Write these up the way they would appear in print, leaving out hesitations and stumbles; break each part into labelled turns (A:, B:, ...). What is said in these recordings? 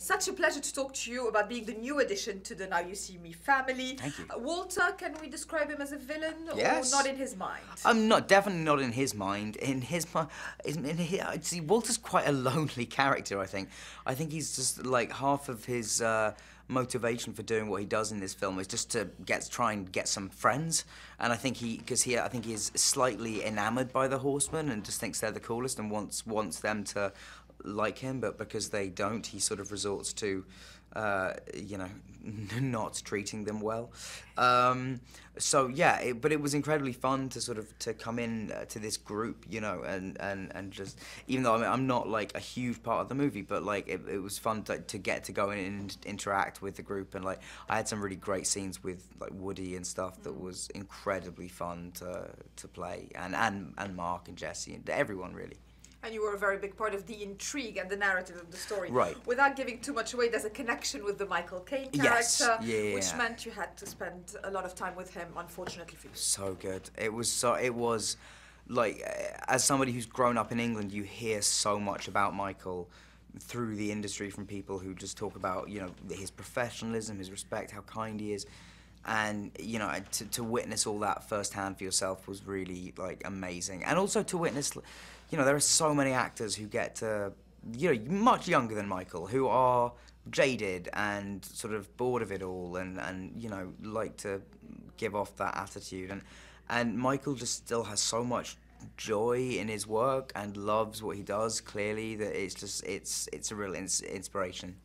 A: Such a pleasure to talk to you about being the new addition to the Now You See Me family.
B: Thank you.
A: Walter, can we describe him as a villain?
B: Yes.
A: Or not in his mind?
B: Definitely not in his mind. See, Walter's quite a lonely character, I think. I think he's just, like, half of his motivation for doing what he does in this film is just to try and get some friends. And I think he is slightly enamored by the Horsemen and just thinks they're the coolest and wants them to like him, but because they don't, he sort of resorts to, you know, not treating them well. So yeah, but it was incredibly fun to come in to this group, you know, and just, even though I'm not like a huge part of the movie, but like it was fun to get to go in and interact with the group, and like I had some really great scenes with like Woody and stuff that was incredibly fun to play, and Mark and Jesse and everyone really.
A: And you were a very big part of the intrigue and the narrative of the story.
B: Right.
A: Without giving too much away, there's a connection with the Michael Caine
B: Yes.
A: character,
B: Yeah.
A: which meant you had to spend a lot of time with him, unfortunately for you.
B: So good. It was like, as somebody who's grown up in England, you hear so much about Michael through the industry from people who just talk about, you know, his professionalism, his respect, how kind he is. And, you know, to witness all that firsthand for yourself was really, like, amazing. And also to witness, you know, there are so many actors who get to, you know, much younger than Michael, who are jaded and sort of bored of it all and you know, like to give off that attitude. And Michael just still has so much joy in his work and loves what he does, clearly, that it's a real inspiration.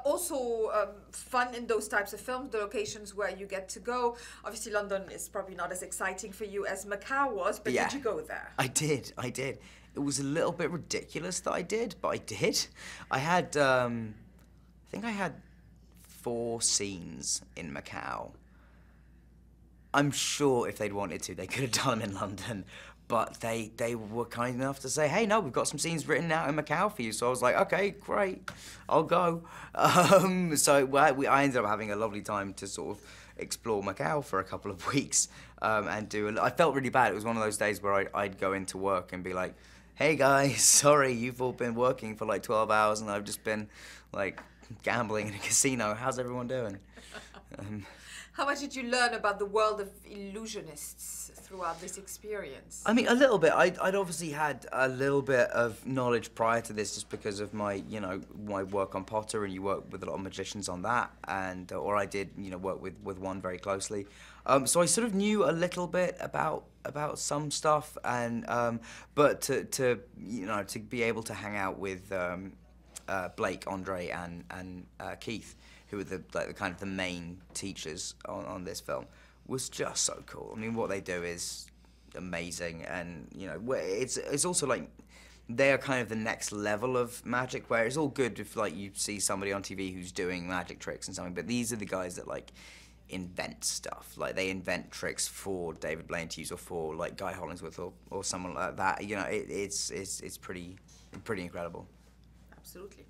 A: Also, fun in those types of films, the locations where you get to go. Obviously, London is probably not as exciting for you as Macau was, but
B: yeah,
A: did you go there?
B: I did. It was a little bit ridiculous that I did, but I did. I had, I think I had 4 scenes in Macau. I'm sure if they'd wanted to, they could have done them in London. But they were kind enough to say, hey, no, we've got some scenes written out in Macau for you. So I was like, okay, great, I'll go. So I ended up having a lovely time to sort of explore Macau for a couple of weeks and I felt really bad. It was one of those days where I'd go into work and be like, hey guys, sorry, you've all been working for like 12 hours and I've just been like gambling in a casino. How's everyone doing?
A: How much did you learn about the world of illusionists throughout this experience?
B: I mean, a little bit. I'd obviously had a little bit of knowledge prior to this just because of my, you know, my work on Potter, and you work with a lot of magicians on that, and or I did, you know, work with one very closely. So I sort of knew a little bit about some stuff, and but to you know, to be able to hang out with Blake, Andre, and Keith, who were the kind of the main teachers on this film, was just so cool. I mean, what they do is amazing, and you know, it's also like they're kind of the next level of magic, where it's all good if like you see somebody on TV who's doing magic tricks and something, but these are the guys that like invent stuff. Like they invent tricks for David Blaine to use, or for like Guy Hollingsworth or someone like that. You know, it's pretty incredible.
A: Absolutely.